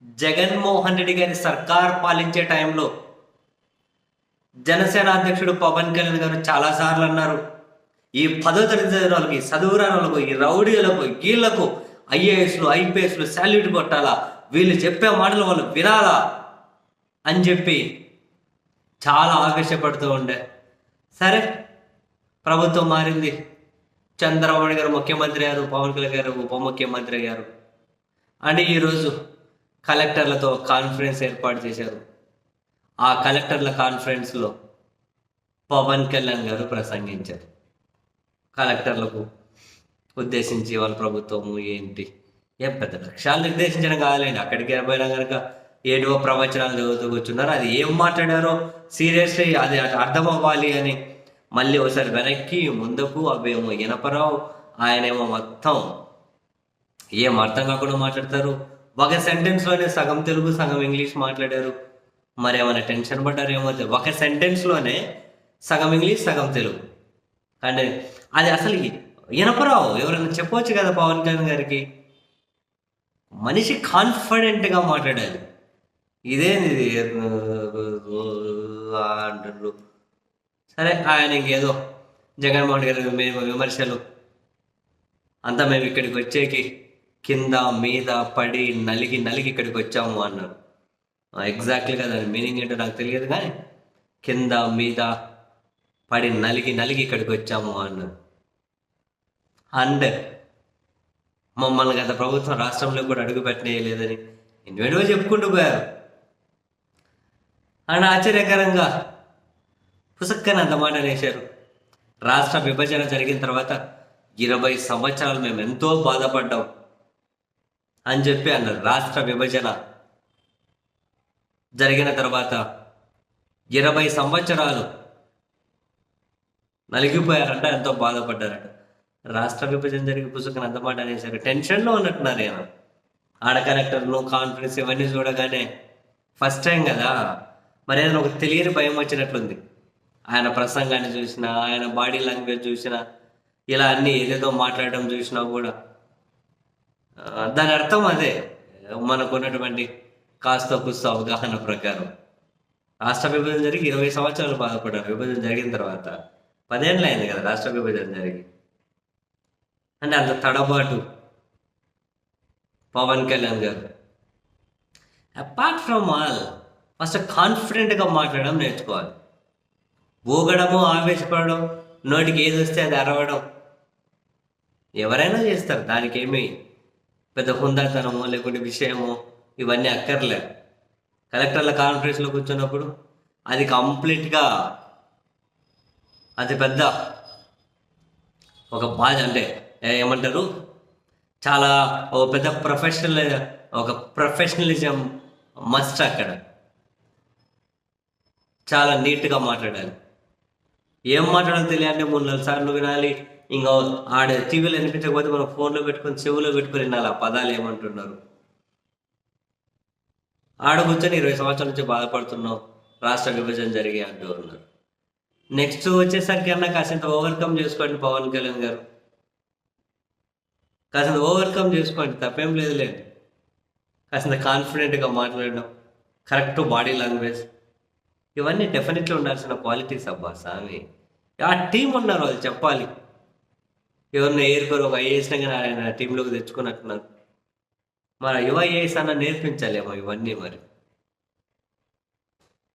జగన్మోహన్ రెడ్డి గారి సర్కార్ పాలించే టైంలో జనసేన అధ్యక్షుడు పవన్ కళ్యాణ్ గారు చాలాసార్లు అన్నారు, ఈ 10వ తరగతి వాళ్ళకి, చదువురాని వాళ్ళకు, ఈ రౌడీలకు, వీళ్లకు ఐఏఎస్లు ఐపీఎస్లు శాల్యూట్ కొట్టాలా, వీళ్ళు చెప్పే మాటలు వాళ్ళు వినాలా అని చెప్పి చాలా ఆవేశపడుతూ ఉండే. సరే, ప్రభుత్వం మారింది, చంద్రబాబు గారు ముఖ్యమంత్రి గారు, పవన్ కళ్యాణ్ గారు ఉప ముఖ్యమంత్రి గారు అని ఈరోజు కలెక్టర్లతో కాన్ఫరెన్స్ ఏర్పాటు చేశారు. ఆ కలెక్టర్ల కాన్ఫరెన్స్లో పవన్ కళ్యాణ్ గారు ప్రసంగించారు. కలెక్టర్లకు ఉద్దేశించి వాళ్ళ ప్రభుత్వము ఏంటి, ఏం పెద్ద లక్ష్యాలు నిర్దేశించడం కావాలండి. అక్కడికి పోయినా కనుక ఏడో ప్రవచనాలు చదువుతూ కూర్చున్నారు. అది ఏం మాట్లాడారో సీరియస్లీ అది అర్థం అవ్వాలి అని మళ్ళీ ఒకసారి వెనక్కి ముందుకు అవేమో ఇనపరావు, ఆయనేమో మొత్తం ఏం అర్థం కాకుండా మాట్లాడతారు. ఒక సెంటెన్స్లోనే సగం తెలుగు సగం ఇంగ్లీష్ మాట్లాడారు. మరి ఏమైనా టెన్షన్ పడ్డారేమో. ఒక సెంటెన్స్లోనే సగం ఇంగ్లీష్ సగం తెలుగు అంటే అది అసలు వినపరావు. ఎవరైనా చెప్పవచ్చు కదా పవన్ కళ్యాణ్ గారికి. మనిషి కాన్ఫిడెంట్గా మాట్లాడాలి. ఇదేంది అంటారు. సరే, ఆయన ఇంకేదో జగన్మోహన్ గారి మేము విమర్శలు అంతా మేము ఇక్కడికి వచ్చేకి కింద మీద పడి నలిగి ఇక్కడికి వచ్చాము అన్నారు. ఎగ్జాక్ట్లీగా దాని మీనింగ్ ఏంటో నాకు తెలియదు, కానీ కింద మీద పడి నలిగి ఇక్కడికి వచ్చాము అన్నారు. అండ్ మమ్మల్ని గత ప్రభుత్వం రాష్ట్రంలో కూడా అడుగు పెట్టలేదని ఎన్నో చెప్పుకుంటూ పోయారు. అండ్ ఆశ్చర్యకరంగా పుసక్కని అంత మాట అనేశారు. రాష్ట్ర విభజన జరిగిన తర్వాత 20 సంవత్సరాలు మేము ఎంతో బాధపడ్డాం అని చెప్పి అన్నారు. రాష్ట్ర విభజన జరిగిన తర్వాత 20 సంవత్సరాలు నలిగిపోయారంట, ఎంతో బాధపడ్డారంట. రాష్ట్ర విభజన జరిగి పుస్తకం అంత మాట అనేసారు. టెన్షన్లో ఉన్నట్టున్నారు. నేను ఆడ కలెక్టర్లు కాన్ఫరెన్స్ ఇవన్నీ చూడగానే ఫస్ట్ టైం కదా, మరి ఏదైనా ఒక తెలియని భయం వచ్చినట్లుంది. ఆయన ప్రసంగాన్ని చూసినా, ఆయన బాడీ లాంగ్వేజ్ చూసినా, ఇలా అన్నీ ఏదేదో మాట్లాడడం చూసినా కూడా దాని అర్థం అదే. మనకు ఉన్నటువంటి కాస్త కుస్త అవగాహన ప్రకారం రాష్ట్ర విభజన జరిగి 20 సంవత్సరాలు బాధపడ్డారు. విభజన జరిగిన తర్వాత 10 ఏళ్ళు అయింది కదా రాష్ట్ర విభజన జరిగి. అంటే అంత తడబాటు పవన్ కళ్యాణ్ గారు. అపార్ట్ ఫ్రమ్ ఆల్, ఫస్ట్ కాన్ఫిడెంట్గా మాట్లాడడం నేర్చుకోవాలి. ఊగడము, ఆవేశపడడం, నోటికి ఏది వస్తే అది అరవడం ఎవరైనా చేస్తారు. దానికి ఏమి పెద్ద హుందాతనమో లేకుంటే విషయమో ఇవన్నీ అక్కర్లేదు. కలెక్టర్ల కాన్ఫరెన్స్లో కూర్చున్నప్పుడు అది కంప్లీట్గా అది పెద్ద ఒక బాధ. అంటే ఏమంటారు, చాలా ఒక పెద్ద ప్రొఫెషనలిజం మస్ట్. అక్కడ చాలా నీట్గా మాట్లాడాలి. ఏం మాట్లాడాలో తెలియాలంటే 3-4 సార్లు వినాలి. ఇంకా ఆడ టీవీలో వినిపించకపోతే మనం ఫోన్లో పెట్టుకొని చెవులో పెట్టుకొని వినాలి ఆ పదాలు ఏమంటున్నారు. ఆడ కూర్చొని 20 సంవత్సరాల నుంచి బాధపడుతున్నాం, రాష్ట్ర విభజన జరిగి అంటూ ఉన్నారు. నెక్స్ట్ వచ్చేసరికి అన్న కాసింత ఓవర్కమ్ చేసుకోండి పవన్ కళ్యాణ్ గారు, కాసింత ఓవర్కమ్ చేసుకోండి, తప్పేం లేదులేండి. కాసింత కాన్ఫిడెంట్గా మాట్లాడడం, కరెక్ట్ బాడీ లాంగ్వేజ్, ఇవన్నీ డెఫినెట్లీ ఉండాల్సిన క్వాలిటీస్ అబ్బా స్వామి. ఆ టీం ఉన్నారు, వాళ్ళు చెప్పాలి. ఎవరిని ఏరుకోరు, ఒక ఐఏఎస్ని కానీ ఆయన టీంలోకి తెచ్చుకున్నట్టున్నారు. మరి యువ ఐఏఎస్ అన్న నేర్పించాలేమో ఇవన్నీ మరి.